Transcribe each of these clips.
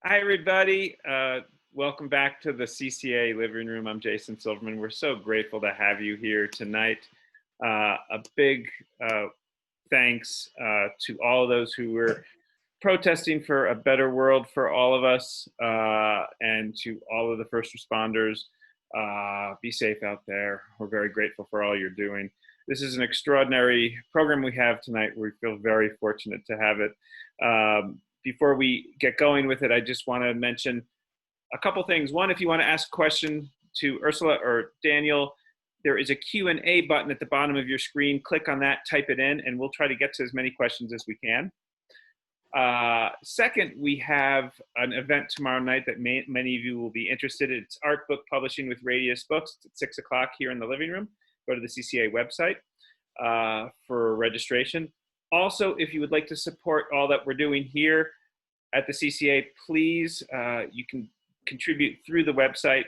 Hi, everybody. Welcome back to the CCA Living Room. I'm Jason Silverman. We're so grateful to have you here tonight. A big thanks to all of those who were protesting for a better world for all of us, and to all of the first responders. Be safe out there. We're very grateful for all you're doing. This is an extraordinary program we have tonight. We feel very fortunate to have it. Before we get going with it, I just want to mention a couple things. One, if you want to ask a question to Ursula or Daniel, there is a Q&A button at the bottom of your screen. Click on that, type it in, and we'll try to get to as many questions as we can. Second, we have an event tomorrow night that many of you will be interested in. It's art book publishing with Radius Books. It's at 6 o'clock here in the living room. Go to the CCA website for registration. Also, if you would like to support all that we're doing here at the CCA, please, you can contribute through the website.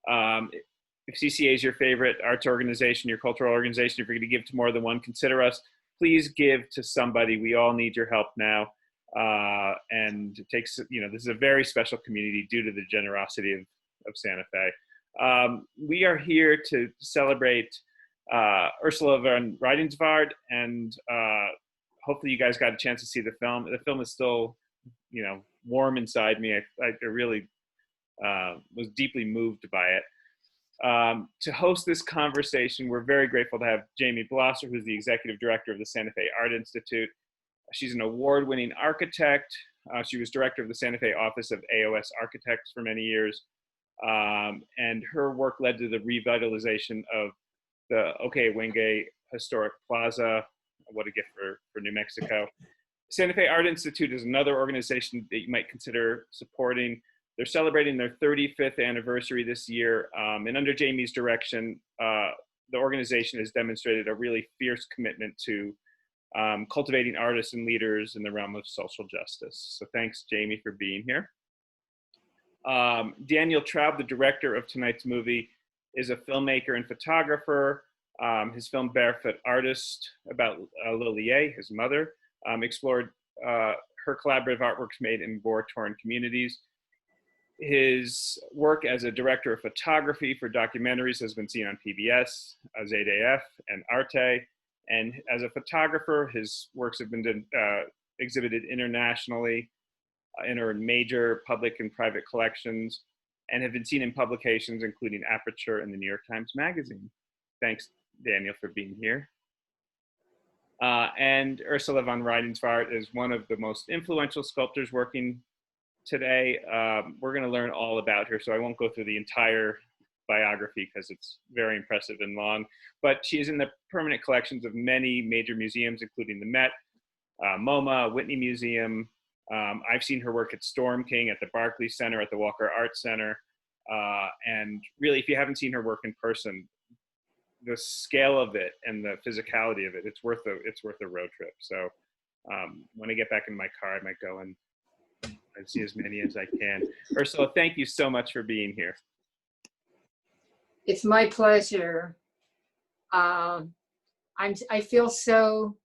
If CCA is your favorite arts organization, your cultural organization, if you're going to give to more than one, consider us. Please give to somebody. We all need your help now. And it takes, this is a very special community due to the generosity of Santa Fe. We are here to celebrate Ursula von Rydingsvard, and hopefully you guys got a chance to see the film. The film is still, warm inside me. I really was deeply moved by it. To host this conversation, we're very grateful to have Jamie Blosser, who's the executive director of the Santa Fe Art Institute. She's an award-winning architect. She was director of the Santa Fe office of AOS Architects for many years. And her work led to the revitalization of the Okewenge Historic Plaza. What a gift for New Mexico. Santa Fe Art Institute is another organization that you might consider supporting. They're celebrating their 35th anniversary this year. And under Jamie's direction, the organization has demonstrated a really fierce commitment to cultivating artists and leaders in the realm of social justice. So thanks, Jamie, for being here. Daniel Traub, the director of tonight's movie, is a filmmaker and photographer. His film Barefoot Artist, about Lilie, his mother, explored her collaborative artworks made in war-torn communities. His work as a director of photography for documentaries has been seen on PBS, ZDF, and Arte. And as a photographer, his works have been exhibited internationally in major public and private collections, and have been seen in publications including Aperture and the New York Times Magazine. Thanks, Daniel, for being here. And Ursula von Rydingsvard is one of the most influential sculptors working today. We're going to learn all about her, so I won't go through the entire biography because it's very impressive and long, but she is in the permanent collections of many major museums, including the Met, MoMA, Whitney Museum. I've seen her work at Storm King, at the Barclay Center, at the Walker Art Center. And really, if you haven't seen her work in person, the scale of it and the physicality of it, it's worth a road trip. So when I get back in my car, I might go and see as many as I can. Ursula, thank you so much for being here. It's my pleasure. I feel so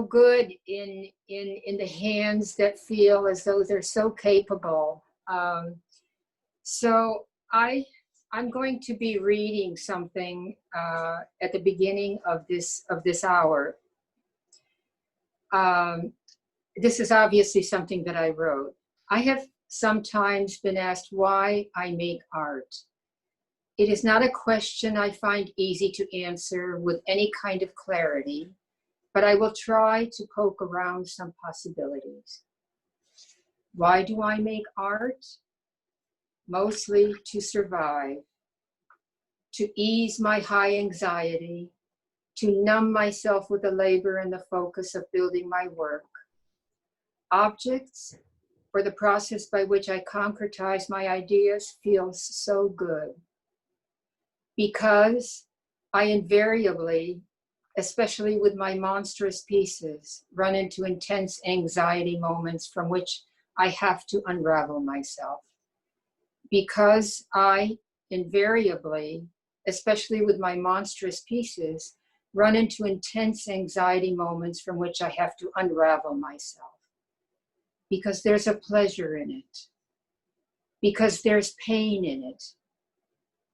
good in the hands that feel as though they're so capable. So I'm going to be reading something at the beginning of this hour. This is obviously something that I wrote. I have sometimes been asked why I make art. It is not a question I find easy to answer with any kind of clarity, but I will try to poke around some possibilities. Why do I make art? Mostly to survive, to ease my high anxiety, to numb myself with the labor and the focus of building my work. Objects, or the process by which I concretize my ideas, feels so good. Because I invariably, especially with my monstrous pieces, run into intense anxiety moments from which I have to unravel myself. Because I invariably, especially with my monstrous pieces, run into intense anxiety moments from which I have to unravel myself. because there's a pleasure in it, because there's pain in it,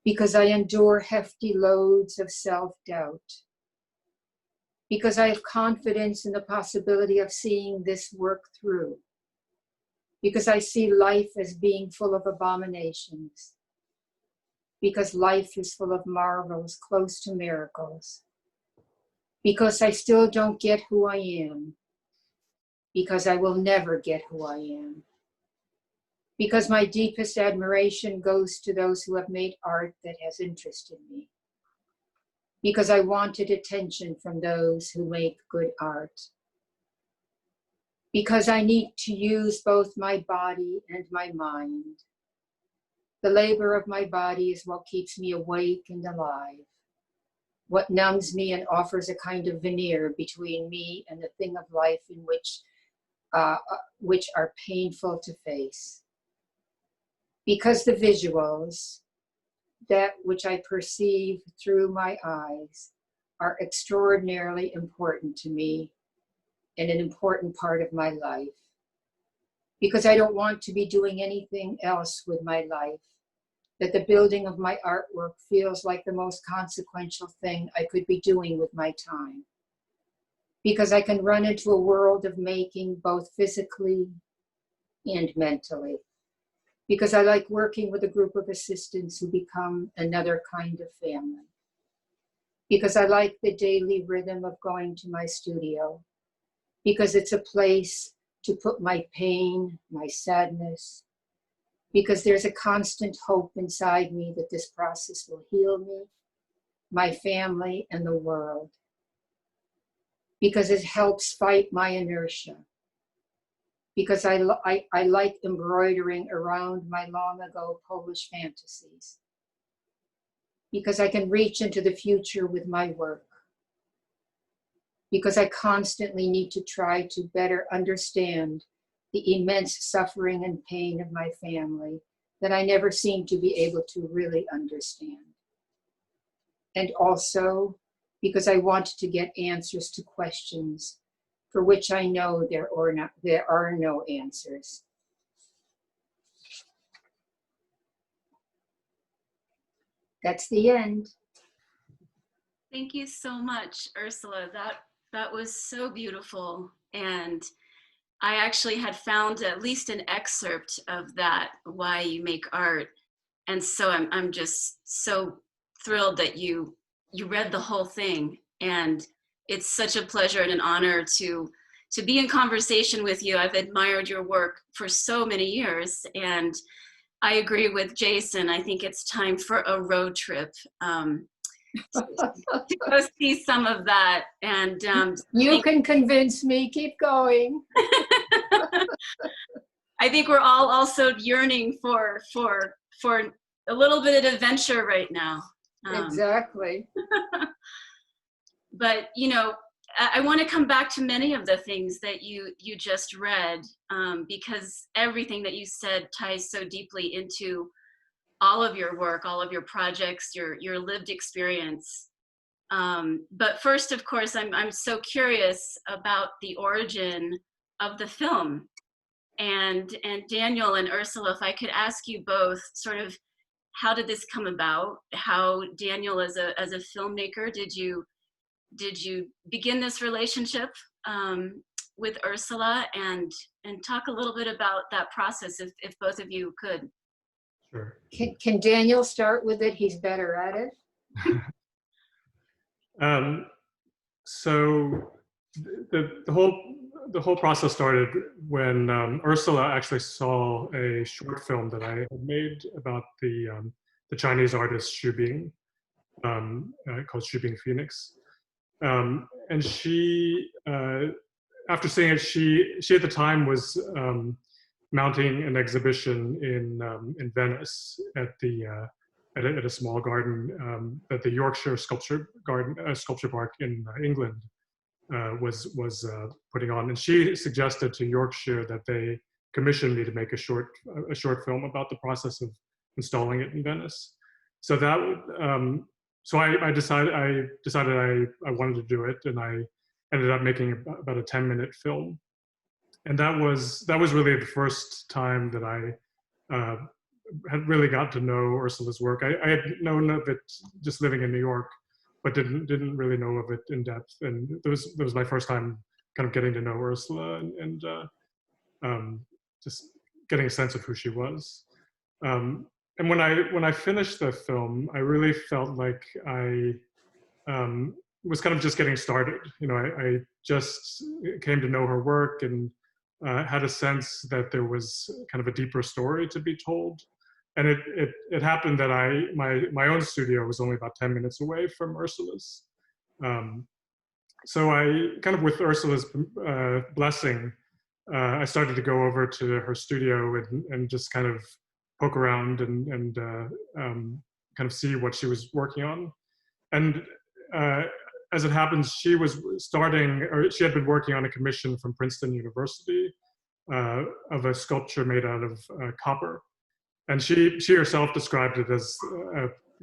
because I endure hefty loads of self-doubt, because I have confidence in the possibility of seeing this work through, because I see life as being full of abominations, because life is full of marvels close to miracles, because I still don't get who I am, because I will never get who I am, because my deepest admiration goes to those who have made art that has interested me, because I wanted attention from those who make good art, because I need to use both my body and my mind. The labor of my body is what keeps me awake and alive, what numbs me and offers a kind of veneer between me and the thing of life in which are painful to face. Because the visuals, that which I perceive through my eyes, are extraordinarily important to me and an important part of my life. Because I don't want to be doing anything else with my life, that the building of my artwork feels like the most consequential thing I could be doing with my time. Because I can run into a world of making both physically and mentally. Because I like working with a group of assistants who become another kind of family. Because I like the daily rhythm of going to my studio. Because it's a place to put my pain, my sadness. Because there's a constant hope inside me that this process will heal me, my family, and the world. Because it helps fight my inertia. Because I like embroidering around my long ago Polish fantasies. Because I can reach into the future with my work. Because I constantly need to try to better understand the immense suffering and pain of my family that I never seem to be able to really understand. And also because I want to get answers to questions for which I know there are no answers. That's the end. Thank you so much, Ursula. That was so beautiful. And I actually had found at least an excerpt of that, Why You Make Art. And so I'm just so thrilled that you read the whole thing. And it's such a pleasure and an honor to be in conversation with you. I've admired your work for so many years, and I agree with Jason. I think it's time for a road trip to go see some of that. And you can convince me. Keep going. I think we're all also yearning for a little bit of adventure right now. Exactly. But you know, I want to come back to many of the things that you just read, because everything that you said ties so deeply into all of your work, all of your projects, your lived experience. But first, of course, I'm so curious about the origin of the film. And Daniel and Ursula, if I could ask you both sort of, how did this come about? How, Daniel, as a filmmaker, did you begin this relationship with Ursula, and talk a little bit about that process, if both of you could. Sure. Can Daniel start with it? He's better at it. So the whole process started when Ursula actually saw a short film that I had made about the Chinese artist Xu Bing, called Xu Bing Phoenix. And she, after seeing it, she at the time was mounting an exhibition in Venice at a small garden that the Yorkshire Sculpture Park in England was putting on. And she suggested to Yorkshire that they commissioned me to make a short film about the process of installing it in Venice. So that. So I decided I wanted to do it, and I ended up making about a 10-minute film. that was really the first time that I had really got to know Ursula's work. I had known of it just living in New York, but didn't really know of it in depth. And it was my first time kind of getting to know Ursula and just getting a sense of who she was. And when I finished the film, I really felt like I was kind of just getting started. You know, I just came to know her work and had a sense that there was kind of a deeper story to be told. And it happened that my own studio was only about 10 minutes away from Ursula's. So I kind of, with Ursula's blessing, I started to go over to her studio and just kind of poke around and kind of see what she was working on. And as it happens, she had been working on a commission from Princeton University of a sculpture made out of copper. And she herself described it as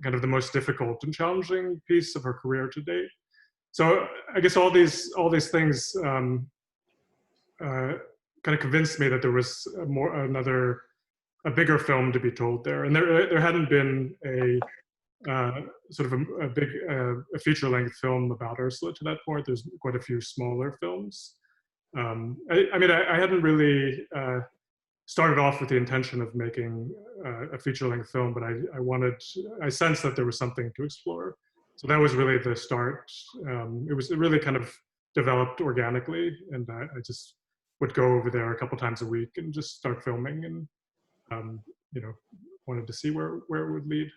kind of the most difficult and challenging piece of her career to date. So I guess all these things kind of convinced me that there was a bigger film to be told there. And there hadn't been a sort of a big feature-length film about Ursula to that point. There's quite a few smaller films. I mean, I hadn't really started off with the intention of making a feature-length film, but I sensed that there was something to explore. So that was really the start. It really kind of developed organically, and I just would go over there a couple times a week and just start filming, and you know, wanted to see where it would lead.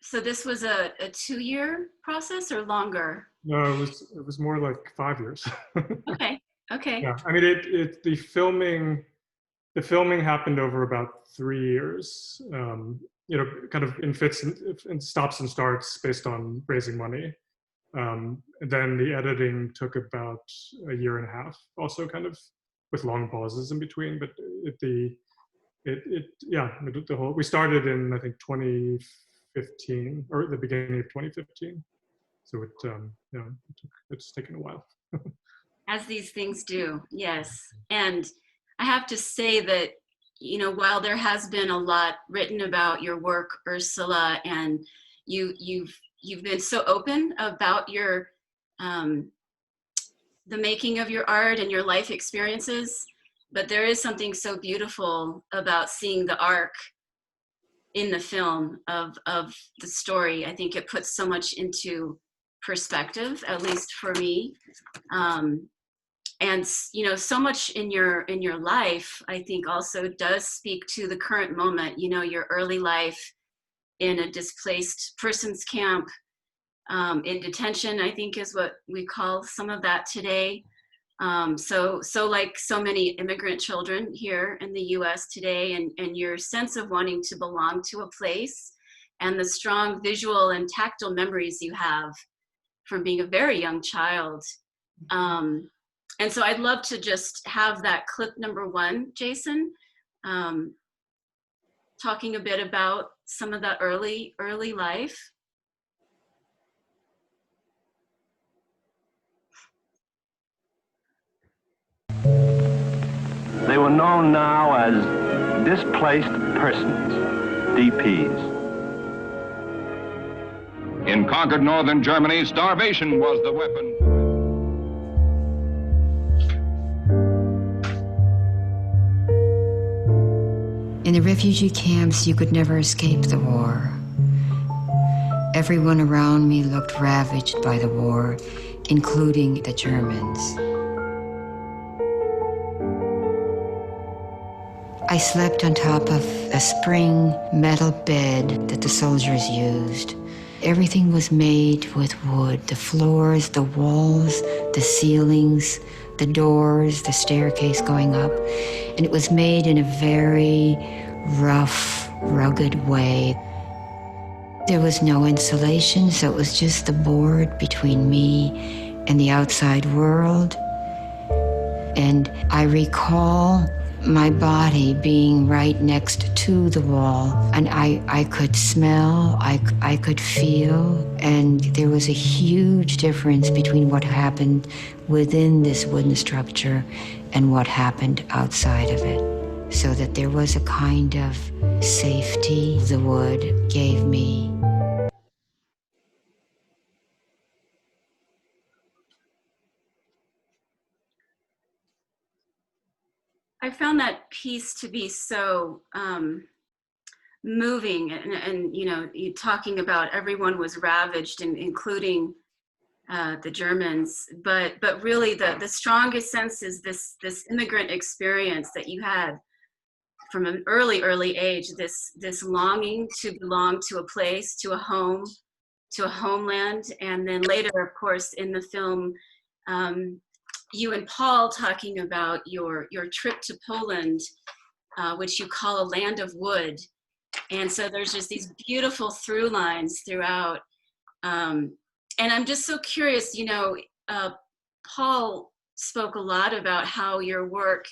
So this was a 2-year process or longer? No, it was more like 5 years. Okay. Yeah, I mean, the filming happened over about 3 years. You know, kind of in fits and stops and starts based on raising money. And then the editing took about 1.5 years, also kind of with long pauses in between. But we started in, I think, 2015 or the beginning of 2015. So it's taken a while. As these things do, yes. And I have to say that, you know, while there has been a lot written about your work, Ursula, and you've been so open about your the making of your art and your life experiences, but there is something so beautiful about seeing the arc in the film of the story. I think it puts so much into perspective, at least for me. And you know, so much in your life, I think, also does speak to the current moment. You know, your early life in a displaced persons camp, in detention, I think is what we call some of that today. So like so many immigrant children here in the U.S. today, and your sense of wanting to belong to a place, and the strong visual and tactile memories you have from being a very young child. And so I'd love to just have that clip number 1, Jason, talking a bit about some of that early life. They were known now as displaced persons, DPs. In conquered northern Germany, starvation was the weapon. In the refugee camps, you could never escape the war. Everyone around me looked ravaged by the war, including the Germans. I slept on top of a spring metal bed that the soldiers used. Everything was made with wood, the floors, the walls, the ceilings, the doors, the staircase going up. And it was made in a very rough, rugged way. There was no insulation, so it was just the board between me and the outside world. And I recall my body being right next to the wall, and I could smell, I could feel, and there was a huge difference between what happened within this wooden structure and what happened outside of it. So that there was a kind of safety the wood gave me. I found that piece to be so moving, and you know, you talking about everyone was ravaged, and including the Germans, but really the strongest sense is this immigrant experience that you had from an early age, this longing to belong to a place, to a home, to a homeland. And then later, of course, in the film, you and Paul talking about your trip to Poland, which you call a land of wood. And so there's just these beautiful through lines throughout. And I'm just so curious, you know, Paul spoke a lot about how your work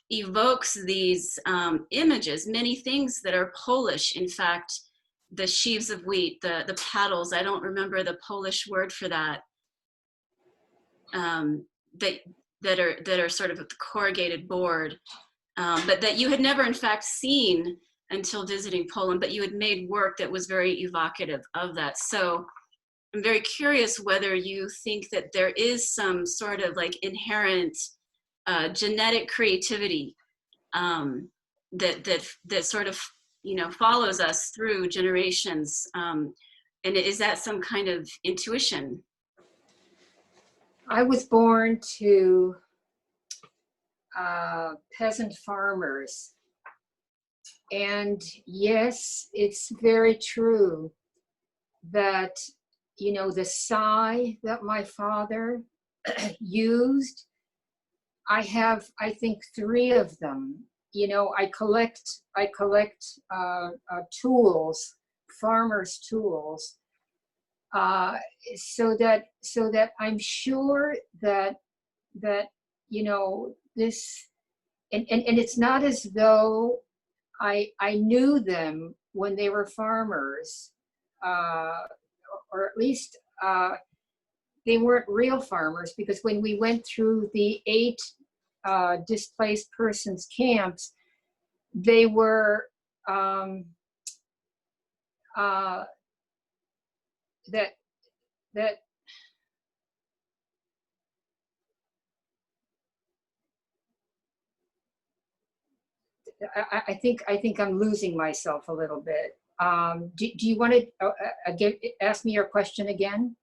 evokes these images, many things that are Polish. In fact, the sheaves of wheat, the paddles, I don't remember the Polish word for that, that are sort of the corrugated board, but that you had never in fact seen until visiting Poland, but you had made work that was very evocative of that. So I'm very curious whether you think that there is some sort of like inherent genetic creativity that sort of, you know, follows us through generations. And is that some kind of intuition? I was born to peasant farmers. And yes, it's very true that, you know, the sigh that my father used, I have, I think, 3 of them. You know, I collect tools, farmers' tools, so that I'm sure that you know, this, and it's not as though I knew them when they were farmers, or at least they weren't real farmers, because when we went through the 8 displaced persons camps, they were that I think I'm losing myself a little bit. Do you want to ask me your question again?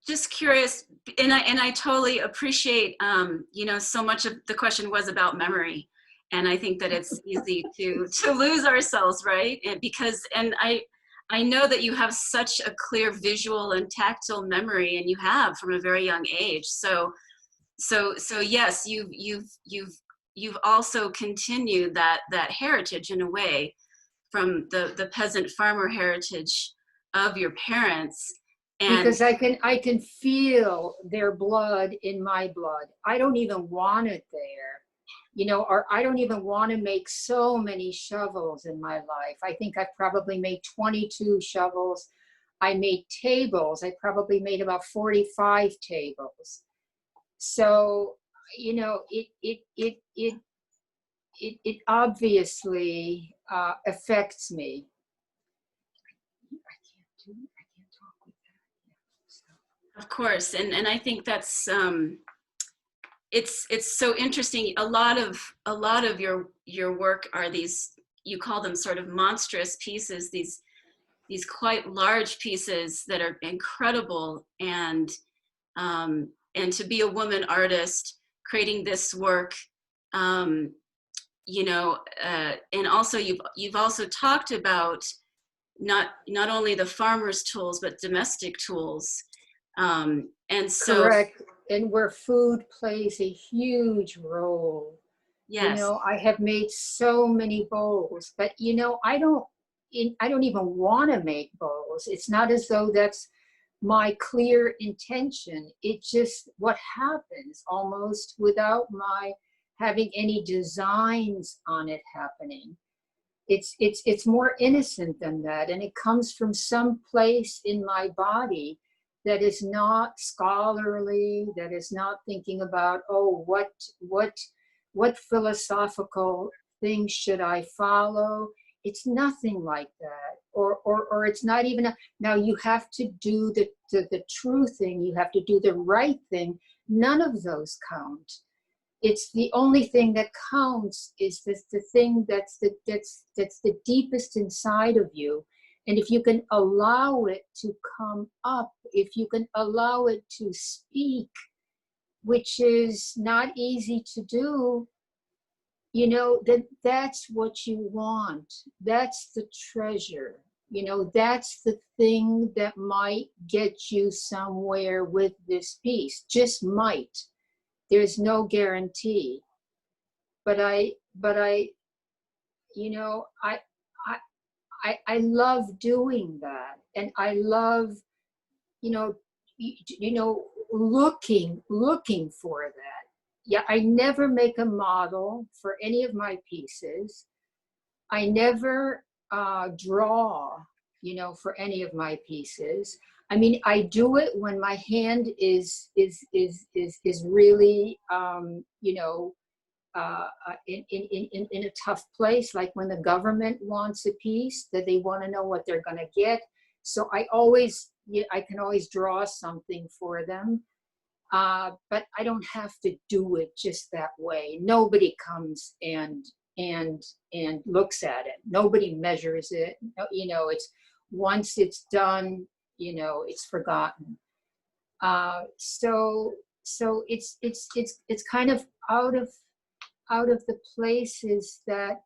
Just curious, and I totally appreciate, you know, so much of the question was about memory, and I think that it's easy to lose ourselves, right? And I know that you have such a clear visual and tactile memory, and you have from a very young age. So yes, you've also continued that heritage in a way from the peasant farmer heritage of your parents. And because I can feel their blood in my blood. I don't even want it there, you know, or I don't even want to make so many shovels in my life. I think I've probably made 22 shovels. I made tables. I probably made about 45 tables. So, you know, it obviously affects me. of course, and I think that's it's so interesting. A lot of your work are these, you call them sort of monstrous pieces, these quite large pieces that are incredible, and to be a woman artist creating this work, you know, and also you've also talked about not only the farmer's tools but domestic tools, and so correct, and where food plays a huge role. yes, you know, I have made so many bowls, but you know, I don't even want to make bowls. It's not as though that's my clear intention. It's just what happens almost without my having any designs on it happening. It's more innocent than that, and it comes from some place in my body that is not scholarly, that is not thinking about, oh, what philosophical things should I follow? It's nothing like that, or it's not even now you have to do the true thing, you have to do the right thing. None of those count. It's the only thing that counts is the thing that's the deepest inside of you. And if you can allow it to come up, if you can allow it to speak, which is not easy to do, you know, that's what you want. That's the treasure. You know, that's the thing that might get you somewhere with this piece. Just might. There's no guarantee. But I, you know, I love doing that. And I love, you know, looking for that. Yeah, I never make a model for any of my pieces. I never draw, you know, for any of my pieces. I mean, I do it when my hand is really, you know, in a tough place, like when the government wants a piece that they want to know what they're going to get. So I can always draw something for them. But I don't have to do it just that way. Nobody comes and looks at it. Nobody measures it. You know, it's once it's done, you know, it's forgotten. So it's kind of out of the places that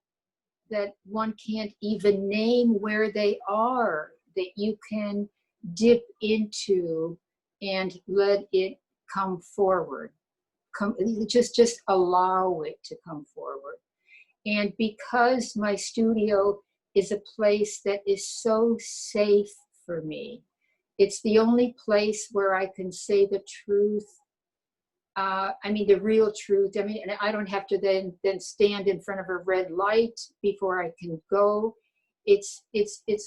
one can't even name where they are, that you can dip into and let it come forward. Just allow it to come forward. And because my studio is a place that is so safe for me, it's the only place where I can say the truth. I mean, the real truth. I mean, and I don't have to then stand in front of a red light before I can go. It's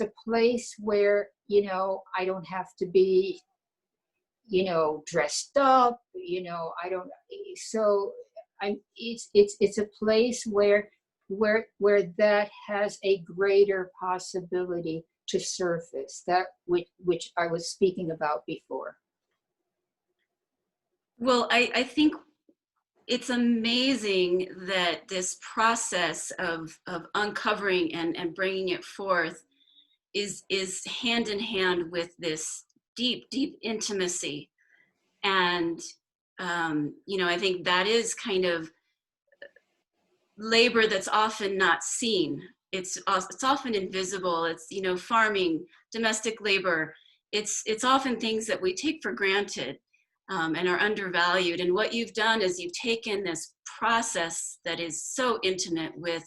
a place where, you know, I don't have to be, you know, dressed up, you know, it's a place where that has a greater possibility to surface, that which I was speaking about before. Well, I think it's amazing that this process of uncovering and bringing it forth is hand in hand with this deep intimacy. And, you know, I think that is kind of labor that's often not seen. It's often invisible. It's, you know, farming, domestic labor. It's often things that we take for granted and are undervalued. And what you've done is you've taken this process that is so intimate with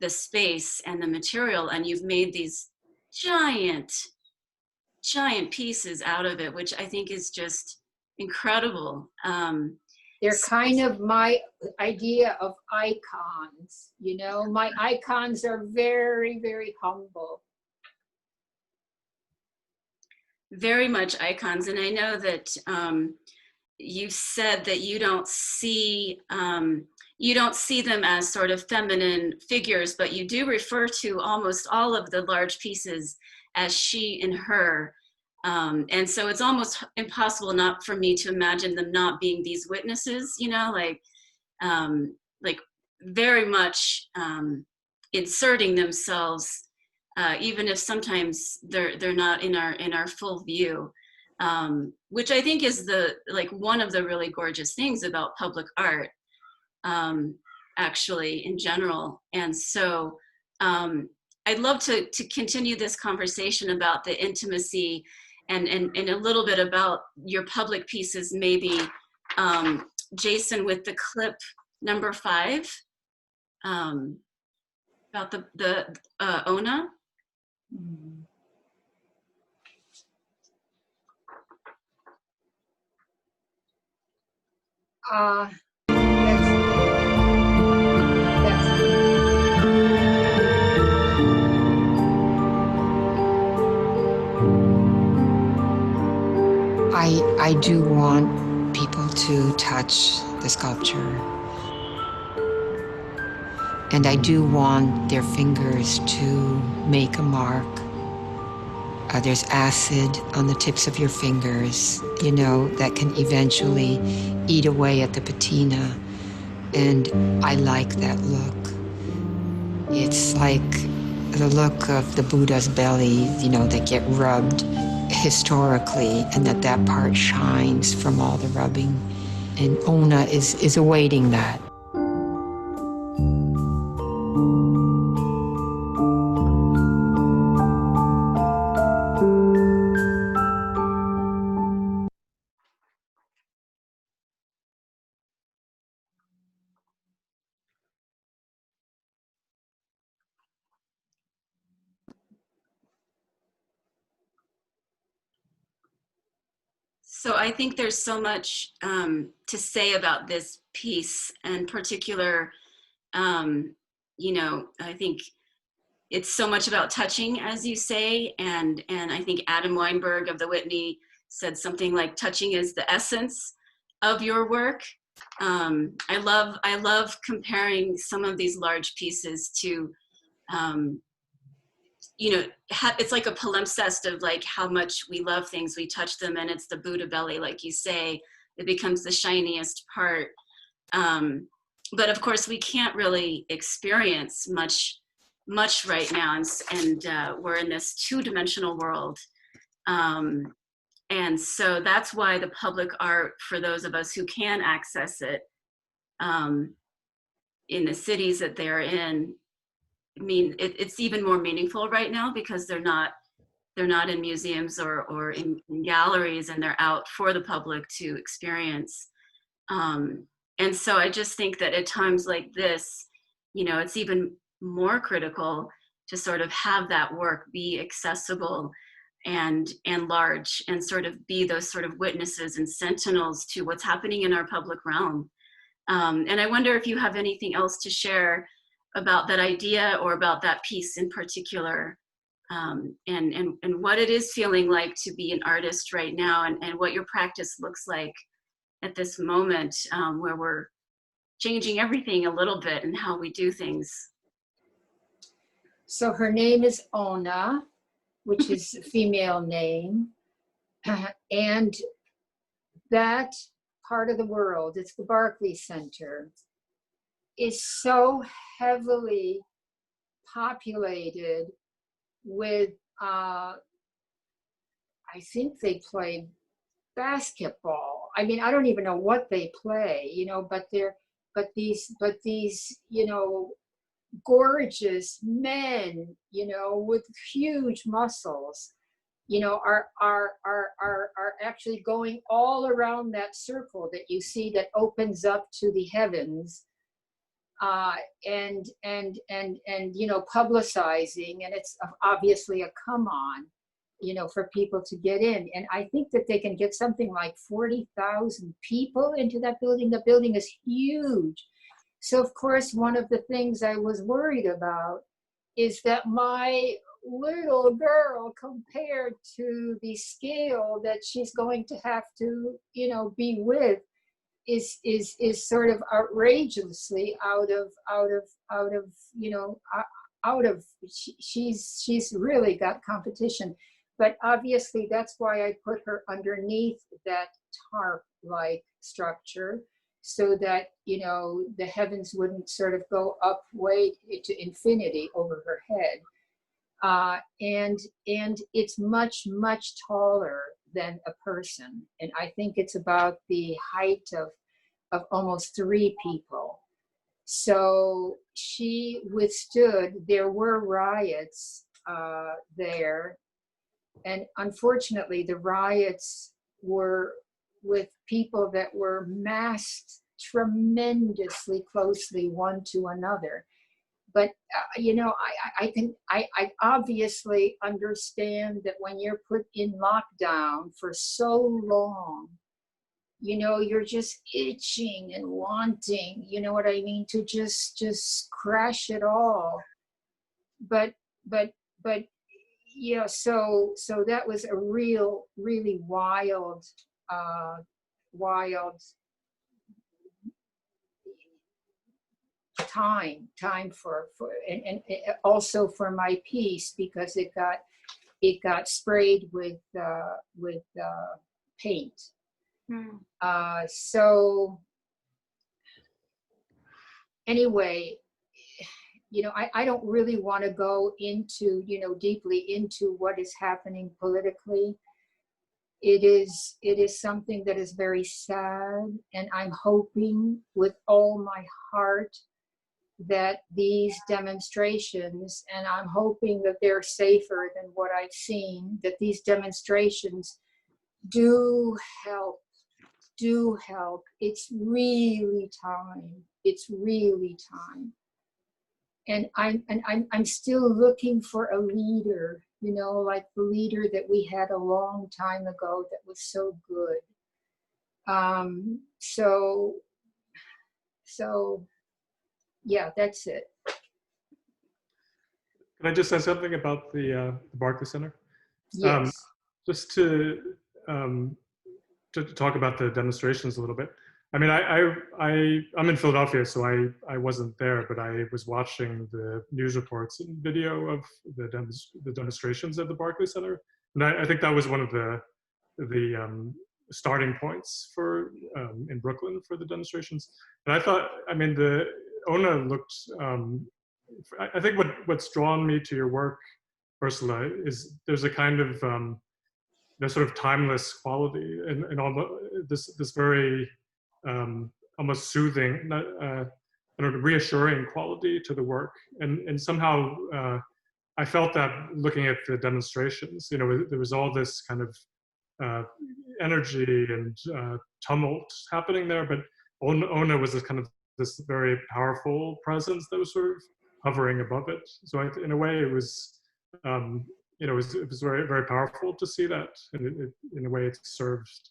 the space and the material, and you've made these giant pieces out of it, which I think is just incredible. They're kind of my idea of icons, you know. My icons are very, very humble. Very much icons. And I know that you said that you don't see them as sort of feminine figures, but you do refer to almost all of the large pieces as she and her. And so it's almost impossible not for me to imagine them not being these witnesses, you know, like very much inserting themselves, even if sometimes they're not in our full view, which I think is one of the really gorgeous things about public art, actually in general. And so I'd love to continue this conversation about the intimacy and a little bit about your public pieces, maybe Jason with the clip number 5, about the Ona. I do want people to touch the sculpture. And I do want their fingers to make a mark. There's acid on the tips of your fingers, you know, that can eventually eat away at the patina. And I like that look. It's like the look of the Buddha's belly, you know, that get rubbed historically, and that part shines from all the rubbing. And Ona is awaiting that. So I think there's so much to say about this piece, in particular, you know, I think it's so much about touching, as you say, and I think Adam Weinberg of the Whitney said something like, touching is the essence of your work. I love comparing some of these large pieces to, you know, it's like a palimpsest of like how much we love things, we touch them, and it's the Buddha belly, like you say, it becomes the shiniest part. But of course, we can't really experience much right now, and we're in this two-dimensional world. And so that's why the public art, for those of us who can access it in the cities that they're in, I mean, it's even more meaningful right now because they're not in museums or in galleries, and they're out for the public to experience. And so I just think that at times like this, you know, it's even more critical to sort of have that work be accessible and large, and sort of be those sort of witnesses and sentinels to what's happening in our public realm. And I wonder if you have anything else to share about that idea or about that piece in particular, and what it is feeling like to be an artist right now, and what your practice looks like at this moment, where we're changing everything a little bit and how we do things. So her name is Ona, which is a female name. And that part of the world, it's the Barclays Center, is so heavily populated with, I think they play basketball. I mean, I don't even know what they play, you know, but these, you know, gorgeous men, you know, with huge muscles, you know, are actually going all around that circle that you see that opens up to the heavens, and you know, publicizing, and it's obviously a come on, you know, for people to get in. And I think that they can get something like 40,000 people into that building. The building is huge. So of course, one of the things I was worried about is that my little girl, compared to the scale that she's going to have to, you know, be with, is sort of outrageously out of you know, she's really got competition. But obviously that's why I put her underneath that tarp-like structure, so that, you know, the heavens wouldn't sort of go up way to infinity over her head. And it's much taller than a person. And I think it's about the height of almost 3 people. So she withstood, there were riots there. And unfortunately, the riots were with people that were masked tremendously closely one to another. But you know, I obviously understand that when you're put in lockdown for so long, you know, you're just itching and wanting, you know what I mean, to just crash it all. But yeah, so that was a really wild, wild time for and also for my piece, because it got sprayed with paint. So anyway, I don't really want to go into, deeply into what is happening politically. It is something that is very sad, and I'm hoping with all my heart that these demonstrations, and I'm hoping that they're safer than what I've seen, that these demonstrations do help. It's really time. It's really time. And I'm still looking for a leader, like the leader that we had a long time ago that was so good. So yeah, that's it. Can I just say something about the Barclay Center? Yes. Just to talk about the demonstrations a little bit. I mean, I'm in Philadelphia, so I wasn't there, but I was watching the news reports and video of the demonstrations at the Barclay Center, and I think that was one of the starting points for in Brooklyn for the demonstrations. And I thought, I mean, the Ona looked. I think what's drawn me to your work, Ursula, is there's a kind of sort of timeless quality and almost this very almost soothing, reassuring quality to the work, and somehow I felt that looking at the demonstrations. There was all this kind of energy and tumult happening there, but Ona was this very powerful presence that was sort of hovering above it. So in a way, it was. It was very, very powerful to see that, and in a way, it served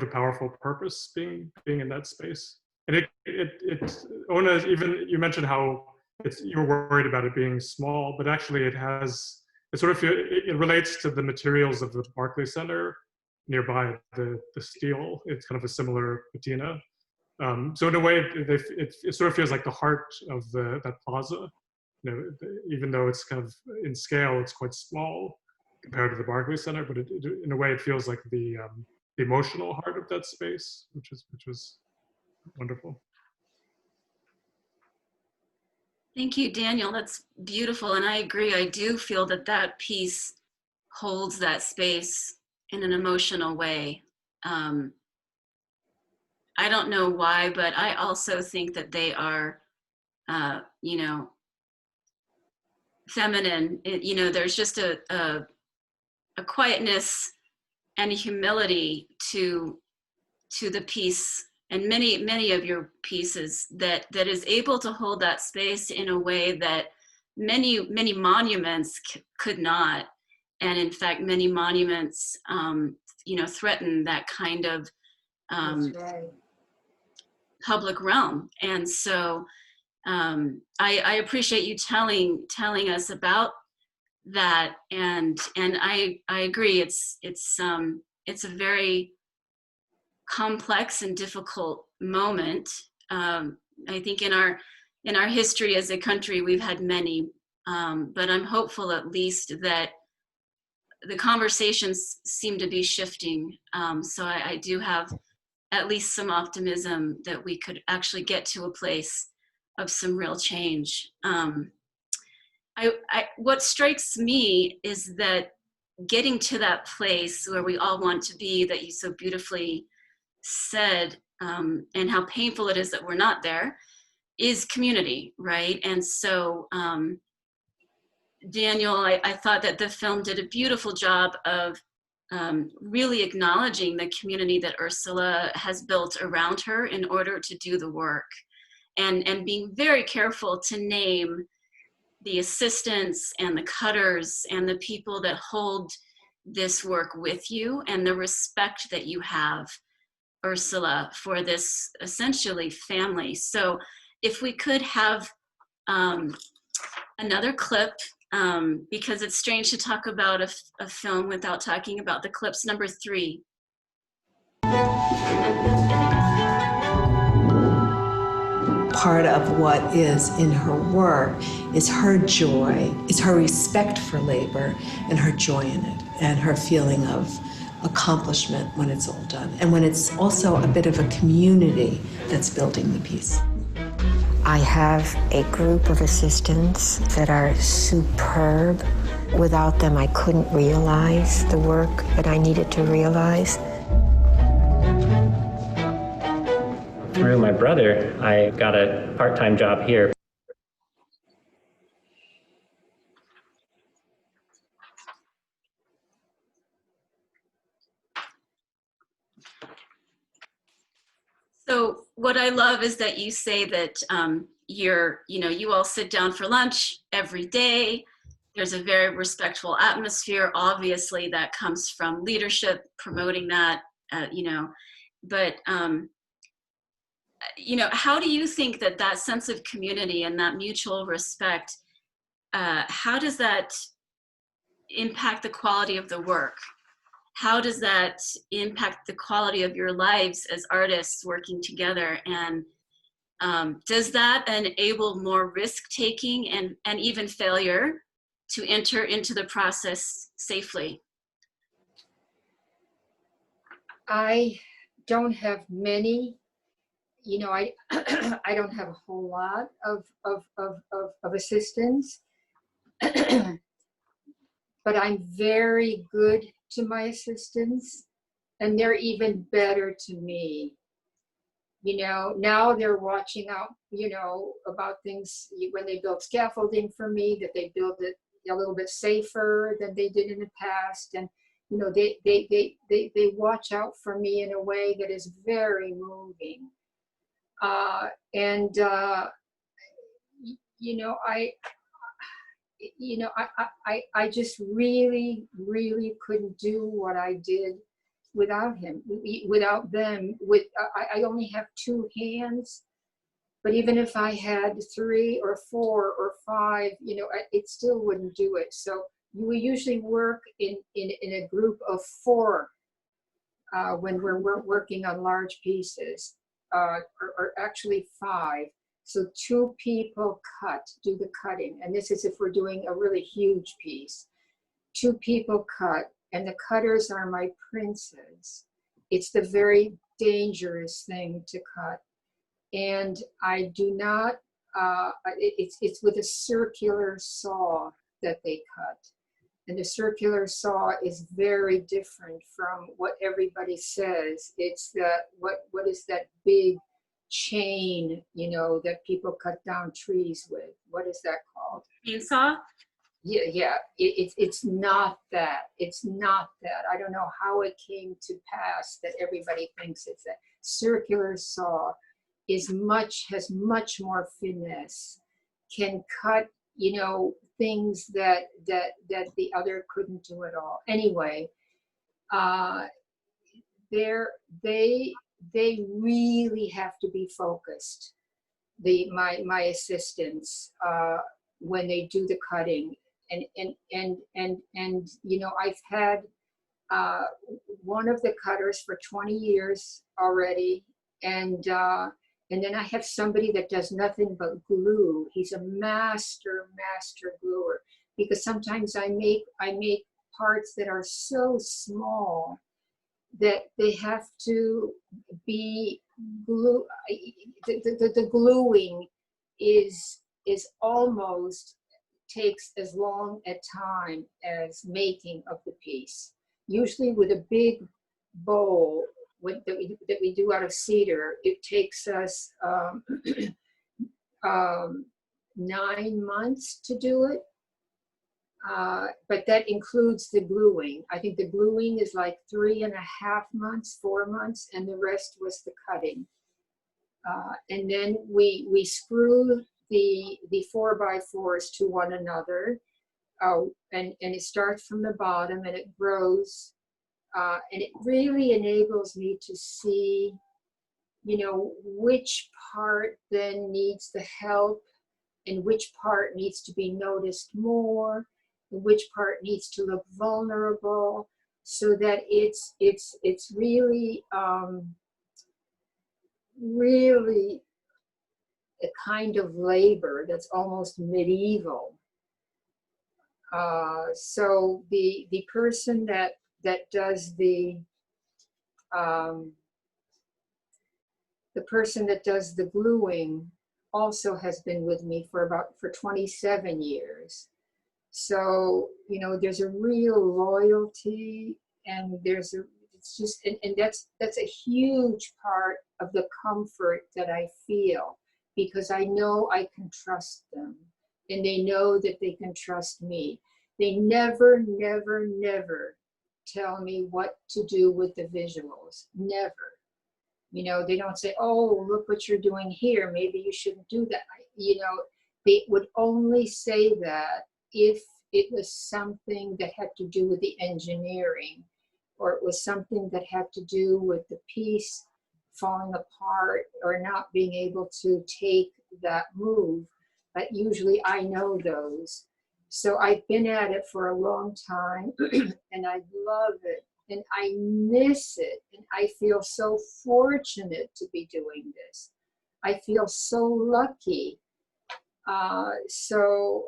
a powerful purpose being in that space. And Ona, even you mentioned how you were worried about it being small, but actually it relates to the materials of the Barclay Center nearby, the steel. It's kind of a similar patina. So in a way, it sort of feels like the heart of that plaza. Even though it's kind of in scale, it's quite small compared to the Barclay Center, but in a way, it feels like the emotional heart of that space, which was wonderful. Thank you, Daniel. That's beautiful, and I agree. I do feel that piece holds that space in an emotional way. I don't know why, but I also think that they are, feminine. There's just a quietness and a humility to the piece, and many of your pieces that is able to hold that space in a way that many monuments could not. And in fact, many monuments threaten that kind of That's right. public realm. And so I appreciate you telling us about that, and I agree. It's a very complex and difficult moment. I think in our history as a country, we've had many, but I'm hopeful at least that the conversations seem to be shifting. So I do have at least some optimism that we could actually get to a place of some real change. What strikes me is that getting to that place where we all want to be, that you so beautifully said, and how painful it is that we're not there, is community, right? And so, Daniel, I thought that the film did a beautiful job of really acknowledging the community that Ursula has built around her in order to do the work. And being very careful to name the assistants and the cutters and the people that hold this work with you, and the respect that you have, Ursula, for this essentially family. So if we could have another clip because it's strange to talk about a film without talking about the clips. Number 3. Part of what is in her work is her joy, is her respect for labor and her joy in it, and her feeling of accomplishment when it's all done, and when it's also a bit of a community that's building the piece. I have a group of assistants that are superb. Without them, I couldn't realize the work that I needed to realize. Through my brother, I got a part-time job here. So what I love is that you say that you all sit down for lunch every day. There's a very respectful atmosphere. Obviously, that comes from leadership promoting that, but how do you think that sense of community and that mutual respect, how does that impact the quality of the work? How does that impact the quality of your lives as artists working together? And does that enable more risk-taking and even failure to enter into the process safely? I don't have many, I I don't have a whole lot of assistants, but I'm very good to my assistants, and they're even better to me. Now they're watching out, about things when they build scaffolding for me, that they build it a little bit safer than they did in the past. And, they watch out for me in a way that is very moving. I just really, really couldn't do what I did without him, without them. I only have 2 hands, but even if I had 3 or 4 or 5, it still wouldn't do it. So we usually work in a group of 4 when we're working on large pieces, or actually 5. So 2 people do the cutting. And this is if we're doing a really huge piece. 2 people cut, and the cutters are my princes. It's the very dangerous thing to cut. And I do not, it's with a circular saw that they cut. And the circular saw is very different from what everybody says. It's what is that big chain, that people cut down trees with? What is that called? Chainsaw? Yeah. It's not that. It's not that. I don't know how it came to pass that everybody thinks it's that. Circular saw has much more finesse, can cut, things that the other couldn't do at all. Anyway, they really have to be focused. My assistants, when they do the cutting, and I've had one of the cutters for 20 years already, and then I have somebody that does nothing but glue. He's a master gluer, because sometimes I make parts that are so small that they have to be glue. The gluing is almost takes as long a time as making of the piece. Usually with a big bowl that we do out of cedar, it takes us 9 months to do it. But that includes the gluing. I think the gluing is like 3.5 months, 4 months, and the rest was the cutting. And then we screw the 4x4s to one another, and it starts from the bottom and it grows. And it really enables me to see, which part then needs the help and which part needs to be noticed more, and which part needs to look vulnerable, so that it's really really a kind of labor that's almost medieval. So the person that does the person that does the gluing also has been with me for 27 years. So, you know, there's a real loyalty, and it's just, and that's a huge part of the comfort that I feel, because I know I can trust them, and they know that they can trust me. They never, never, never tell me what to do with the visuals, never. You know, they don't say, oh, look what you're doing here, maybe you shouldn't do that. You know, they would only say that if it was something that had to do with the engineering, or it was something that had to do with the piece falling apart or not being able to take that move. But usually I know those. So I've been at it for a long time, and I love it, and I miss it, and I feel so fortunate to be doing this. I feel so lucky. So,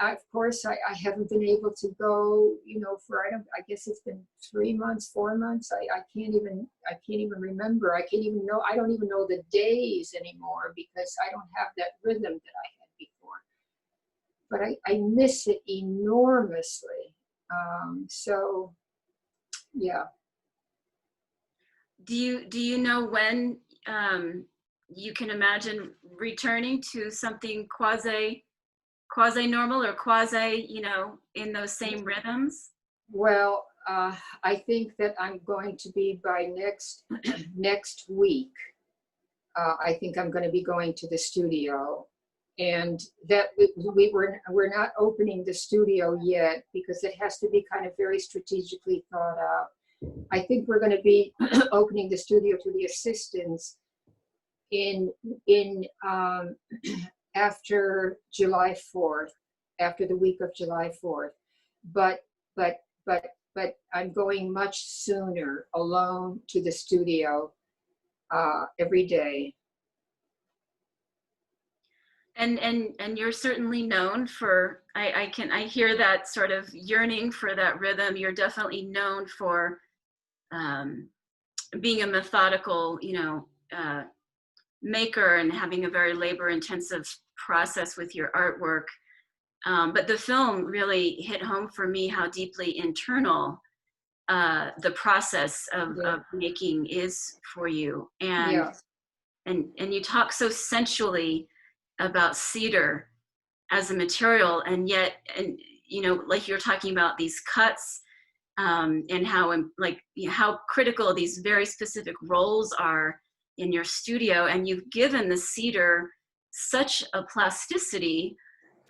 of course, I haven't been able to go, you know, for, I guess it's been 3 months, 4 months. I can't even remember. I don't even know the days anymore, because I don't have that rhythm that I had before. But I miss it enormously. So, yeah. Do you know when you can imagine returning to something quasi normal, or quasi, you know, in those same rhythms? Well, I think that I'm going to be by next week. I think I'm going to be going to the studio, and that we're not opening the studio yet, because it has to be kind of very strategically thought out. I think we're going to be opening the studio to the assistants in after July 4th, after the week of July 4th. But I'm going much sooner alone to the studio every day. And you're certainly known for, I hear that sort of yearning for that rhythm. You're definitely known for being a methodical, you know, maker, and having a very labor-intensive process with your artwork. But the film really hit home for me how deeply internal the process of making is for you. And you talk so sensually about cedar as a material, and yet, and you know, like you're talking about these cuts, and how, like, you know, how critical these very specific roles are in your studio, and you've given the cedar such a plasticity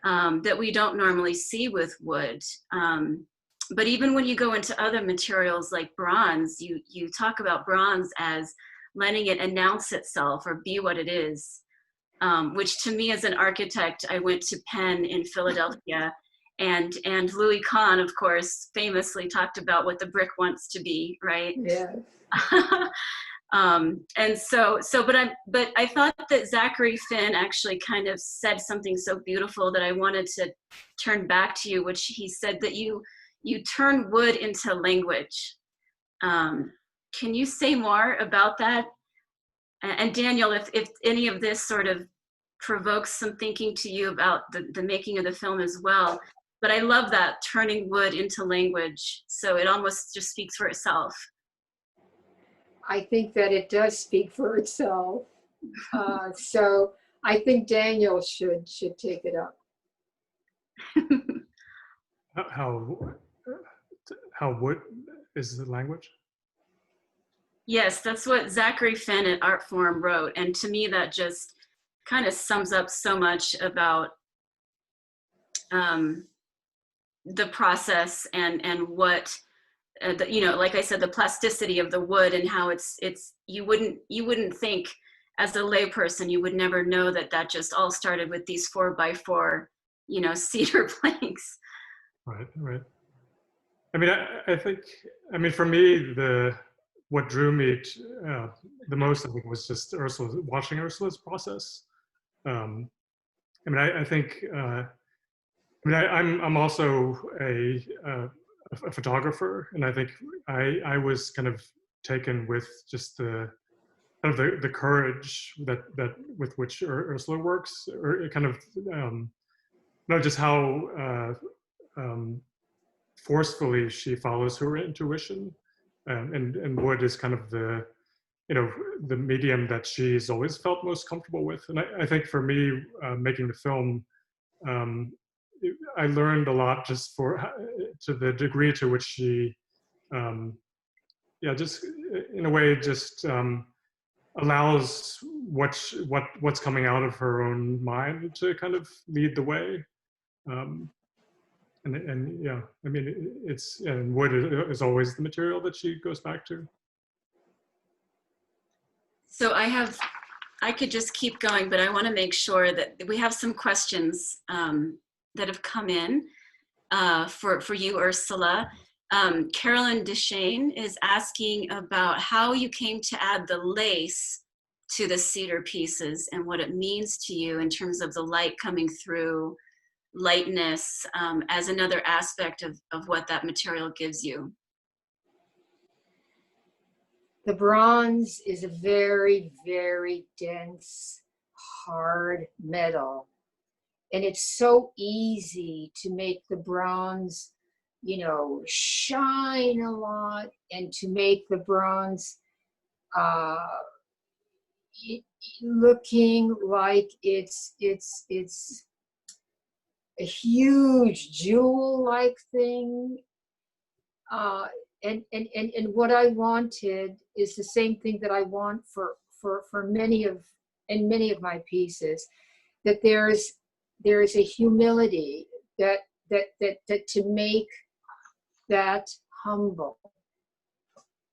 that we don't normally see with wood. But even when you go into other materials like bronze, you talk about bronze as letting it announce itself or be what it is, which to me as an architect, I went to Penn in Philadelphia, and Louis Kahn, of course, famously talked about what the brick wants to be, right? Yeah. And so, but I thought that Zachary Finn actually kind of said something so beautiful that I wanted to turn back to you, which he said that you turn wood into language. Can you say more about that? And Daniel, if any of this sort of provokes some thinking to you about the making of the film as well. But I love that, turning wood into language. So it almost just speaks for itself. I think that it does speak for itself. So I think Daniel should take it up. How wood is the language? Yes, that's what Zachary Finn at Artforum wrote. And to me, that just kind of sums up so much about the process and what, you know, like I said, the plasticity of the wood, and how it's you wouldn't think as a layperson, you would never know that that just all started with these 4x4, you know, cedar planks. Right. I mean, I think, I mean, for me, what drew me the most, I think, was just watching Ursula's process. I mean, I think, I mean, I'm also a photographer, and I think I was kind of taken with just the kind of the courage that with which Ursula works, or it kind of not just how forcefully she follows her intuition, and wood is kind of the, you know, the medium that she's always felt most comfortable with. And I think for me, making the film, I learned a lot just to the degree to which she, yeah, just in a way, just allows what's coming out of her own mind to kind of lead the way. And yeah, I mean, and wood is always the material that she goes back to. So I could just keep going, but I want to make sure that we have some questions that have come in for you, Ursula. Carolyn Deshane is asking about how you came to add the lace to the cedar pieces and what it means to you in terms of the light coming through, lightness, as another aspect of what that material gives you. The bronze is a very, very dense, hard metal. And it's so easy to make the bronze, you know, shine a lot, and to make the bronze looking like it's a huge jewel-like thing. And what I wanted is the same thing that I want for many of my pieces, that there is a humility that to make that humble,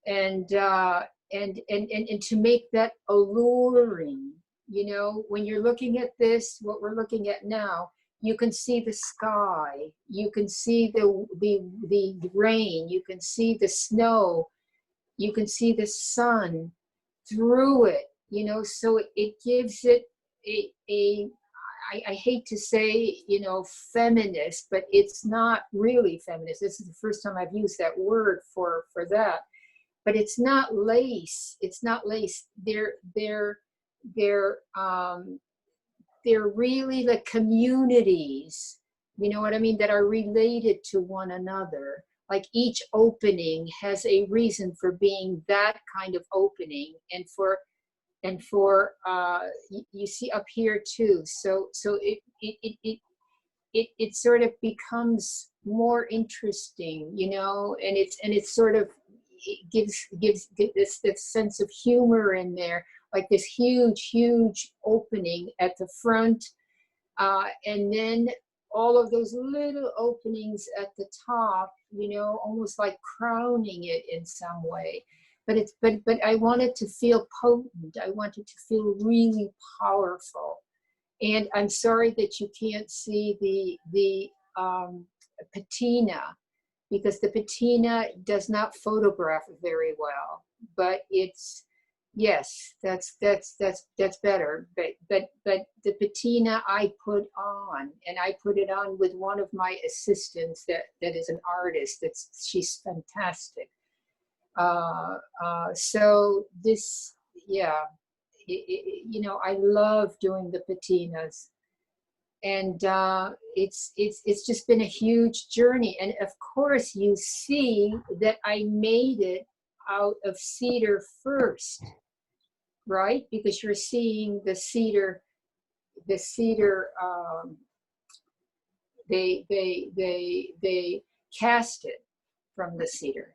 and to make that alluring. You know, when you're looking at this, what we're looking at now, you can see the sky, you can see the rain, you can see the snow, you can see the sun through it, you know, so it gives it I hate to say, you know, feminist, but it's not really feminist. This is the first time I've used that word for that. But it's not lace. It's not lace. They're really the communities, you know what I mean, that are related to one another. Like each opening has a reason for being that kind of opening, and for you see up here too. So it sort of becomes more interesting, you know, and it's sort of, it gives this sense of humor in there, like this huge opening at the front, and then all of those little openings at the top, you know, almost like crowning it in some way. But I want it to feel potent. I want it to feel really powerful. And I'm sorry that you can't see the patina, because the patina does not photograph very well. But it's, yes, that's better. But the patina I put on, and I put it on with one of my assistants that is an artist. She's fantastic. So this, yeah, you know, I love doing the patinas, and it's just been a huge journey. And of course, you see that I made it out of cedar first, right? Because you're seeing the cedar. They cast it from the cedar.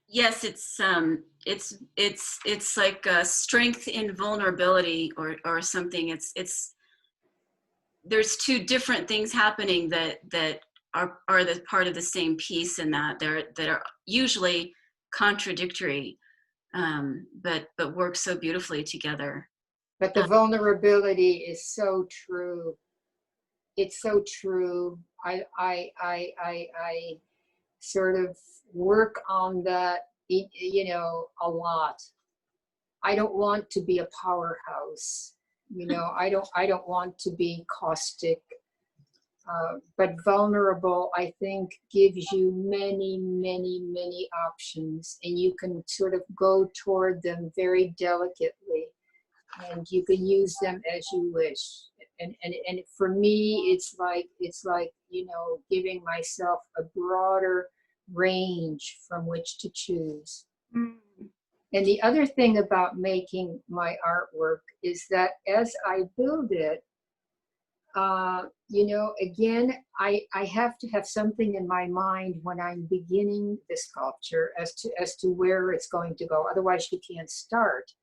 Yes, it's like a strength in vulnerability or something. It's there's two different things happening that are the part of the same piece in that are usually contradictory. but work so beautifully together. But the vulnerability is so true. It's so true. I sort of work on that, you know, a lot. I don't want to be a powerhouse, you know. I don't want to be caustic, but vulnerable, I think, gives you many, many, many options, and you can sort of go toward them very delicately, and you can use them as you wish. And for me, it's like, you know, giving myself a broader range from which to choose. And the other thing about making my artwork is that as I build it, you know, again, I have to have something in my mind when I'm beginning the sculpture as to where it's going to go. Otherwise, you can't start.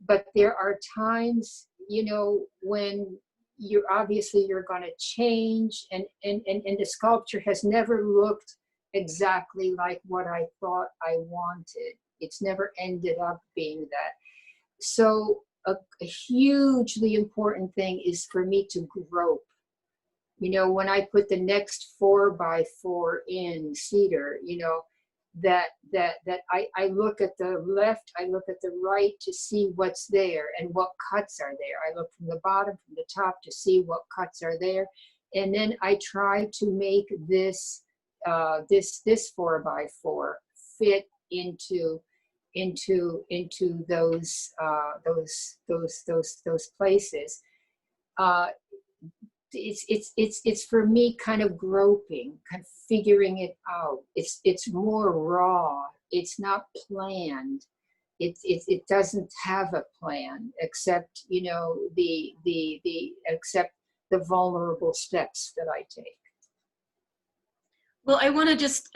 But there are times, you know, when you're going to change, and the sculpture has never looked exactly like what I thought I wanted. It's never ended up being that. So a hugely important thing is for me to grope. You know, when I put the next 4x4 in cedar, you know, that I look at the left, I look at the right to see what's there and what cuts are there. I look from the bottom, from the top to see what cuts are there. And then I try to make this 4x4 fit into those places. It's for me kind of groping, kind of figuring it out. It's more raw. It's not planned. It doesn't have a plan except, you know, except the vulnerable steps that I take. Well, I want to just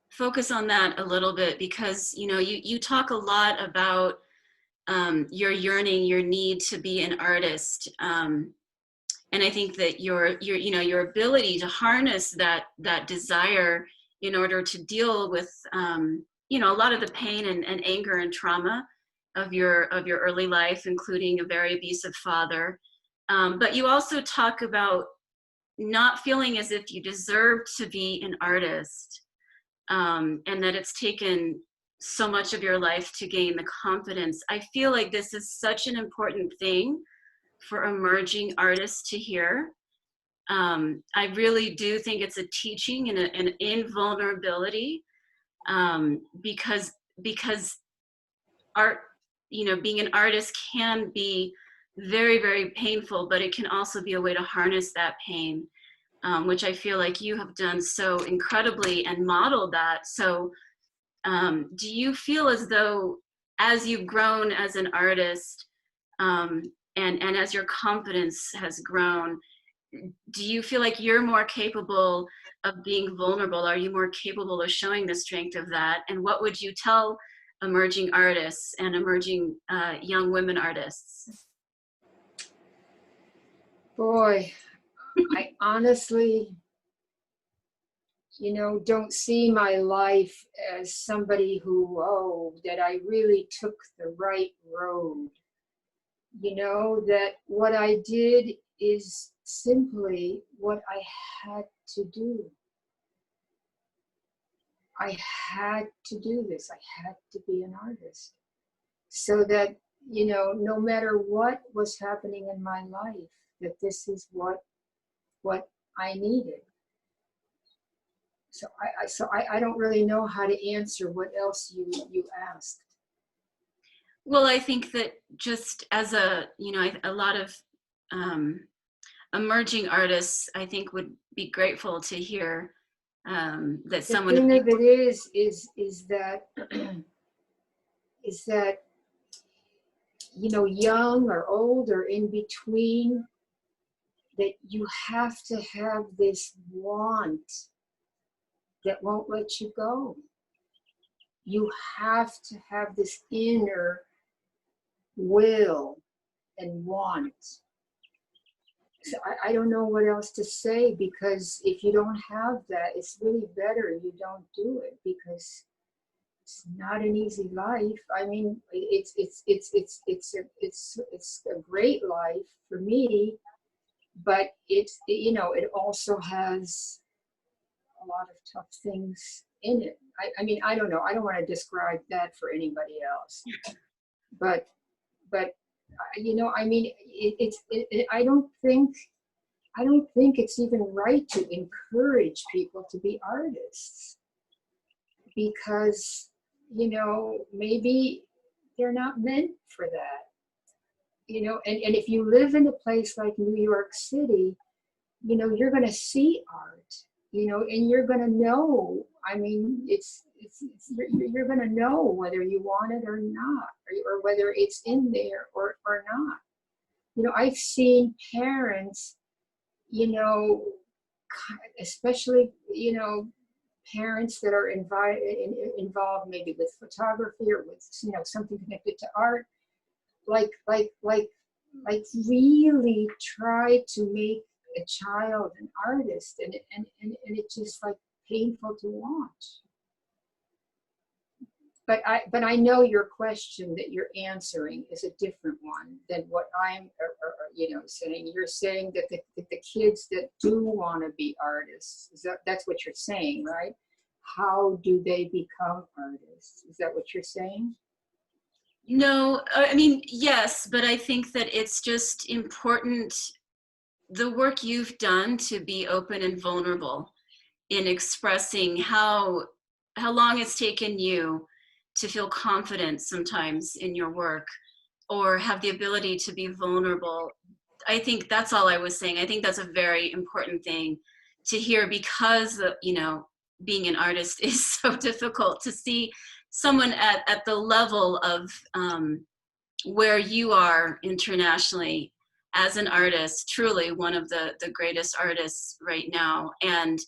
focus on that a little bit, because, you know, you talk a lot about your yearning, your need to be an artist. And I think that your you know, your ability to harness that desire in order to deal with you know, a lot of the pain and anger and trauma of your early life, including a very abusive father. But you also talk about not feeling as if you deserve to be an artist, and that it's taken so much of your life to gain the confidence. I feel like this is such an important thing for emerging artists to hear. I really do think it's a teaching and an invulnerability, because art, you know, being an artist can be very, very painful, but it can also be a way to harness that pain, which I feel like you have done so incredibly and modeled that. So do you feel as though, as you've grown as an artist, and as your confidence has grown, do you feel like you're more capable of being vulnerable? Are you more capable of showing the strength of that? And what would you tell emerging artists and emerging young women artists? Boy, I honestly, you know, don't see my life as somebody who, oh, that I really took the right road. You know, that what I did is simply what I had to do. I had to do this. I had to be an artist. So that, you know, no matter what was happening in my life, that this is what I needed. So I don't really know how to answer what else you asked. Well, I think that just as a, you know, a lot of emerging artists, I think, would be grateful to hear that someone. The thing of it is that is that, you know, young or old or in between, that you have to have this want that won't let you go. You have to have this inner will and want. So I don't know what else to say, because if you don't have that, it's really better you don't do it, because it's not an easy life. I mean, it's a great life for me, but it's, you know, it also has a lot of tough things in it. I mean, I don't know. I don't want to describe that for anybody else, but you know, I mean, I don't think it's even right to encourage people to be artists, because, you know, maybe they're not meant for that. You know, and if you live in a place like New York City, you know, you're going to see art, you know, and you're going to know. I mean, you're going to know whether you want it or not, or whether it's in there or not. You know, I've seen parents, you know, especially, you know, parents that are involved maybe with photography or with, you know, something connected to art, like really try to make a child an artist, and it's just like painful to watch. But I know your question that you're answering is a different one than what I'm, you know, saying. You're saying that the kids that do want to be artists, that's what you're saying, right? How do they become artists? Is that what you're saying? No, I mean, yes, but I think that it's just important, the work you've done, to be open and vulnerable in expressing how long it's taken you to feel confident sometimes in your work, or have the ability to be vulnerable. I think that's all I was saying. I think that's a very important thing to hear, because, you know, being an artist is so difficult. To see someone at the level of where you are internationally as an artist, truly one of the greatest artists right now, and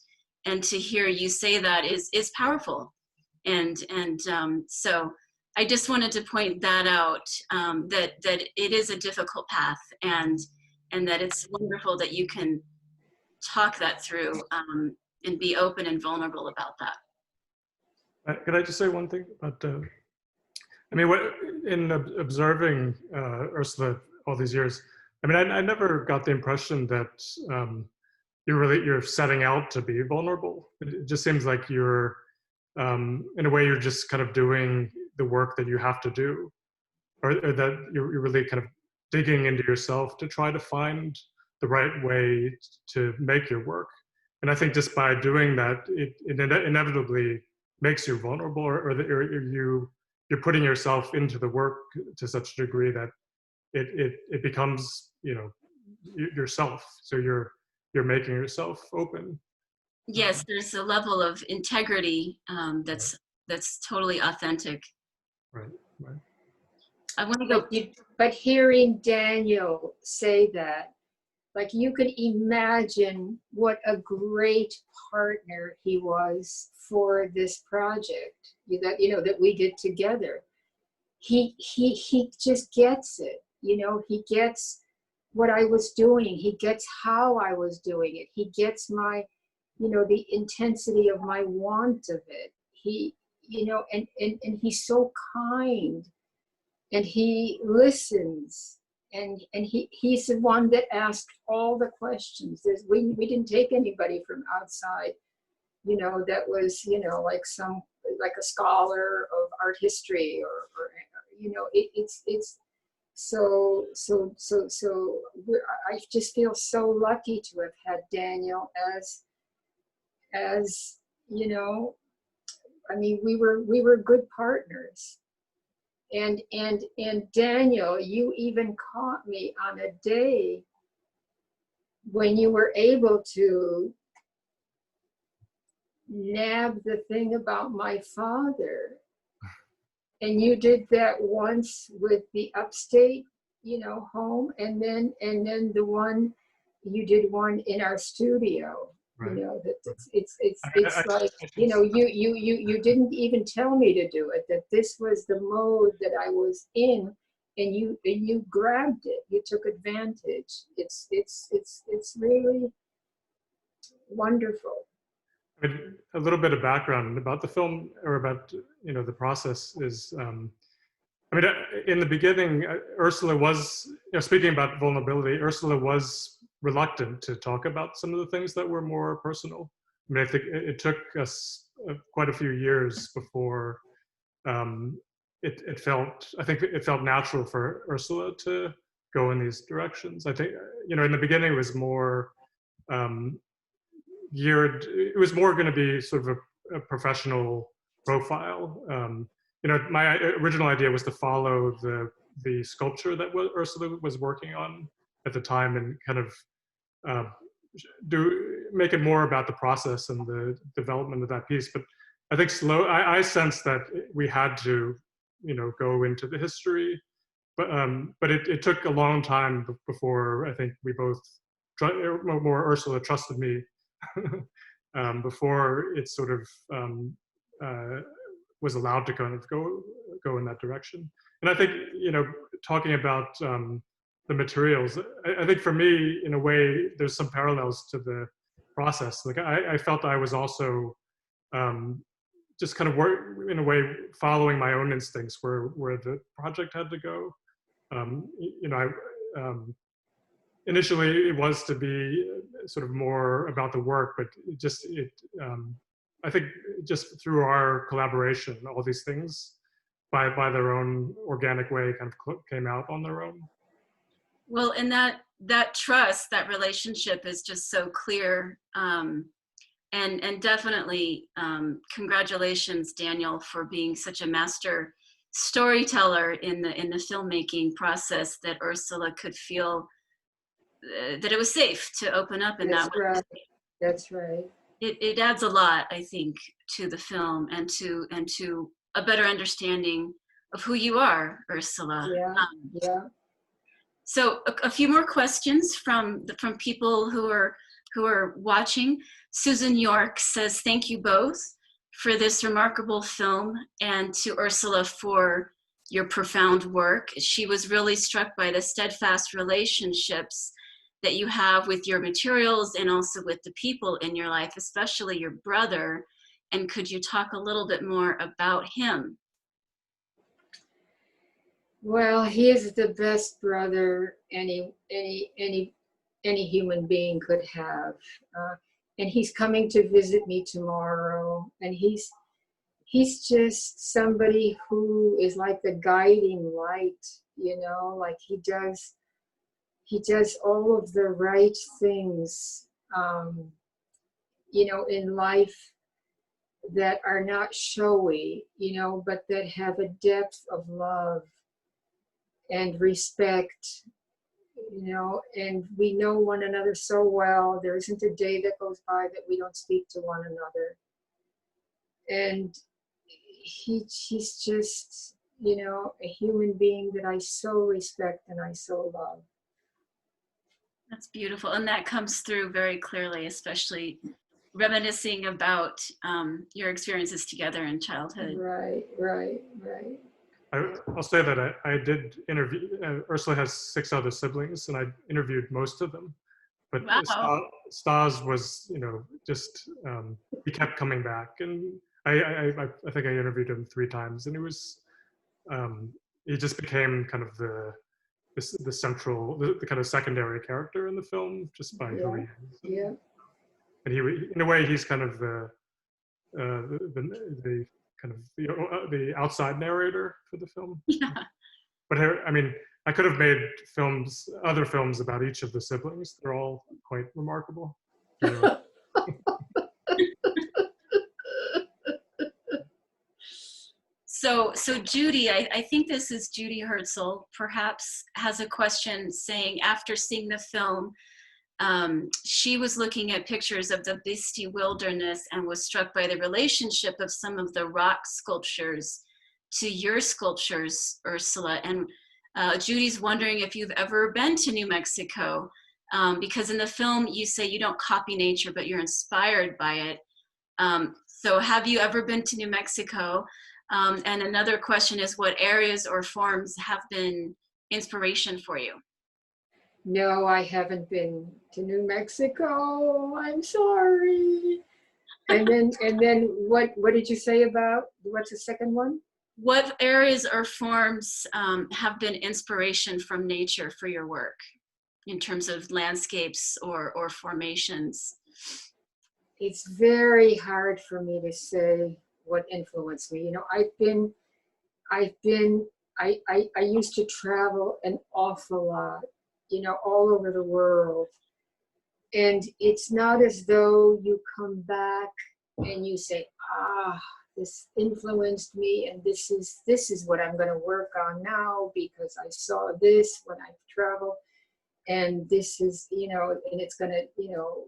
to hear you say that is powerful. And so I just wanted to point that out, that it is a difficult path, and that it's wonderful that you can talk that through, and be open and vulnerable about that. Could I just say one thing about, I mean, in observing Ursula all these years, I mean, I never got the impression that you're setting out to be vulnerable. It just seems like you're, in a way, you're just kind of doing the work that you have to do, or that you're really kind of digging into yourself to try to find the right way to make your work. And I think just by doing that, it inevitably makes you vulnerable, or you're putting yourself into the work to such a degree that it becomes, you know, yourself. So you're making yourself open. Yes, there's a level of integrity that's totally authentic. Right. I want to go. But hearing Daniel say that, like, you could imagine what a great partner he was for this project that we did together. He just gets it. You know, he gets what I was doing. He gets how I was doing it. He gets my, you know, the intensity of my want of it. He, you know, and he's so kind, and he listens, and he's the one that asked all the questions. We didn't take anybody from outside, you know, that was, you know, like a scholar of art history, or you know, it's so I just feel so lucky to have had Daniel as you know, I mean, we were good partners. And Daniel, you even caught me on a day when you were able to nab the thing about my father. And you did that once with the upstate, you know, home, and then the one, you did one in our studio. Right. You know, that it's like, you know, you didn't even tell me to do it, that this was the mode that I was in, and you grabbed it, you took advantage. It's really wonderful. I mean, a little bit of background about the film, or about, you know, the process is, I mean, in the beginning, Ursula was, you know, speaking about vulnerability, Ursula was reluctant to talk about some of the things that were more personal. I mean, I think it took us quite a few years before I think it felt natural for Ursula to go in these directions. I think, you know, in the beginning it was more it was more going to be sort of a professional profile. You know, my original idea was to follow the sculpture that Ursula was working on at the time, and kind of make it more about the process and the development of that piece. But I think I sensed that we had to, you know, go into the history, but it took a long time before I think we both, more Ursula trusted me, before it sort of was allowed to kind of go in that direction. And I think, you know, talking about the materials, I think for me, in a way, there's some parallels to the process. Like I felt I was also just kind of in a way following my own instincts where the project had to go. You know, initially it was to be sort of more about the work, but I think just through our collaboration, all these things by their own organic way kind of came out on their own. Well, and that trust, that relationship is just so clear. And definitely congratulations, Daniel, for being such a master storyteller in the filmmaking process, that Ursula could feel that it was safe to open up in that way. Right. That's right. It adds a lot, I think, to the film and to a better understanding of who you are, Ursula. Yeah. Yeah. So a few more questions from people who are watching. Susan York says, thank you both for this remarkable film, and to Ursula for your profound work. She was really struck by the steadfast relationships that you have with your materials and also with the people in your life, especially your brother. And could you talk a little bit more about him? Well, he is the best brother any human being could have. And he's coming to visit me tomorrow. And he's just somebody who is like the guiding light, you know, like he does all of the right things, you know, in life that are not showy, you know, but that have a depth of love and respect, you know, and we know one another so well. There isn't a day that goes by that we don't speak to one another. And he's just, you know, a human being that I so respect and I so love. That's beautiful. And that comes through very clearly, especially reminiscing about your experiences together in childhood. Right. I'll say that I did interview, Ursula has 6 other siblings, and I interviewed most of them. But wow. Stas was, you know, just, he kept coming back. And I think I interviewed him 3 times, and it was, he just became kind of the central, the kind of secondary character in the film, just by who he is. Yeah. And he, in a way, he's kind of the kind of the outside narrator for the film. Yeah. But I mean, I could have made other films about each of the siblings. They're all quite remarkable. Anyway. So Judy, I think this is Judy Herzl, perhaps has a question saying, after seeing the film, she was looking at pictures of the Bisti wilderness and was struck by the relationship of some of the rock sculptures to your sculptures, Ursula. And Judy's wondering if you've ever been to New Mexico, because in the film you say you don't copy nature, but you're inspired by it. So have you ever been to New Mexico? And another question is, what areas or forms have been inspiration for you? No, I haven't been to New Mexico. I'm sorry. And then what did you say about, what's the second one? What areas or forms have been inspiration from nature for your work in terms of landscapes or formations? It's very hard for me to say what influenced me. You know, I used to travel an awful lot, you know, all over the world. And it's not as though you come back and you say, this influenced me, and this is what I'm going to work on now because I saw this when I traveled, and this is, you know, and it's going to, you know,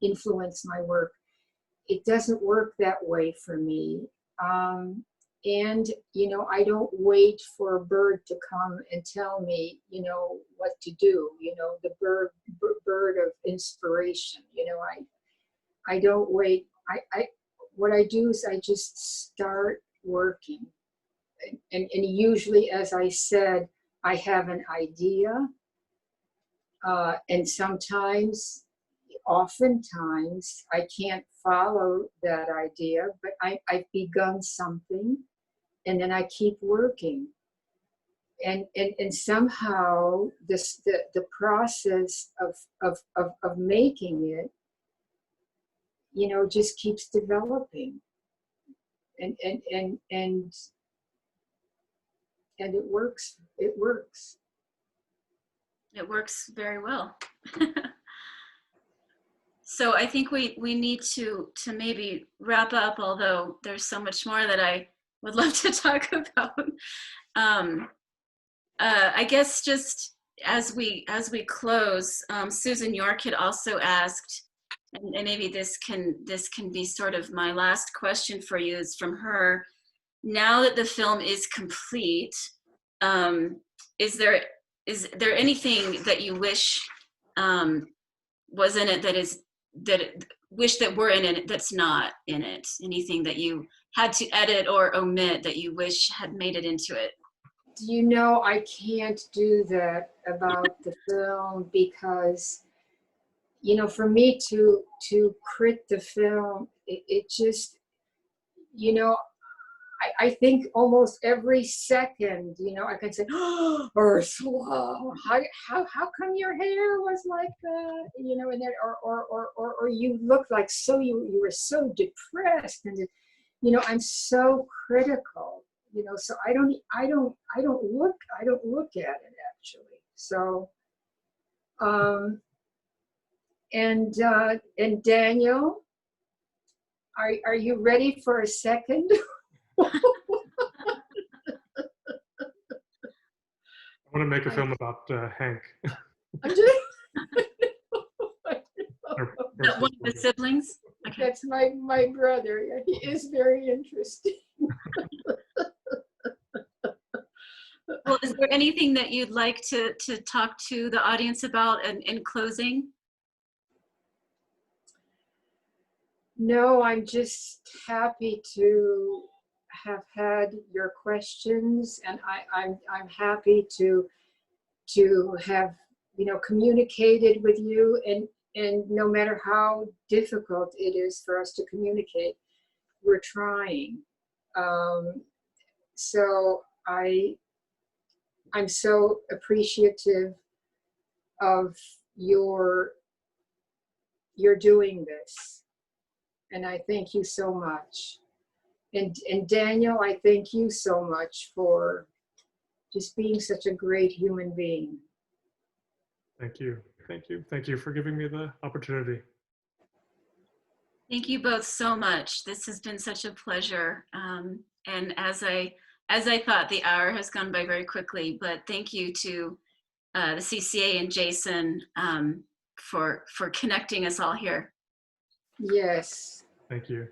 influence my work. It doesn't work that way for me. And, you know, I don't wait for a bird to come and tell me, you know, what to do, you know, the bird of inspiration, you know, I don't wait. What I do is I just start working. And usually, as I said, I have an idea. And sometimes, oftentimes, I can't follow that idea, but I've begun something, and then I keep working. And somehow the process of making it, you know, just keeps developing. And it works. It works. It works very well. So I think we need to maybe wrap up, although there's so much more that I would love to talk about. I guess just as we close, Susan York had also asked, and maybe this can be sort of my last question for you, is from her. Now that the film is complete, is there anything that you wish was in it wish that were in it that's not in it? Anything that you had to edit or omit that you wish had made it into it? You know, I can't do that about the film because, you know, for me to crit the film, it just, you know, I think almost every second, you know, I can say, oh, Ursula, how come your hair was like that? You know, and then, or you look like you were so depressed, and you know, I'm so critical, you know, so I don't look at it actually. So, and Daniel, are you ready for a second? I want to make a film about Hank. One of the siblings? Okay. That's my brother. He is very interesting. Well, is there anything that you'd like to talk to the audience about in closing? No, I'm just happy to have had your questions, and I'm happy to have, you know, communicated with you, and no matter how difficult it is for us to communicate, we're trying. So I'm so appreciative of your doing this, and I thank you so much. And Daniel, I thank you so much for just being such a great human being. Thank you. Thank you. Thank you for giving me the opportunity. Thank you both so much. This has been such a pleasure. And as I thought, the hour has gone by very quickly, but thank you to the CCA and Jason for connecting us all here. Yes. Thank you.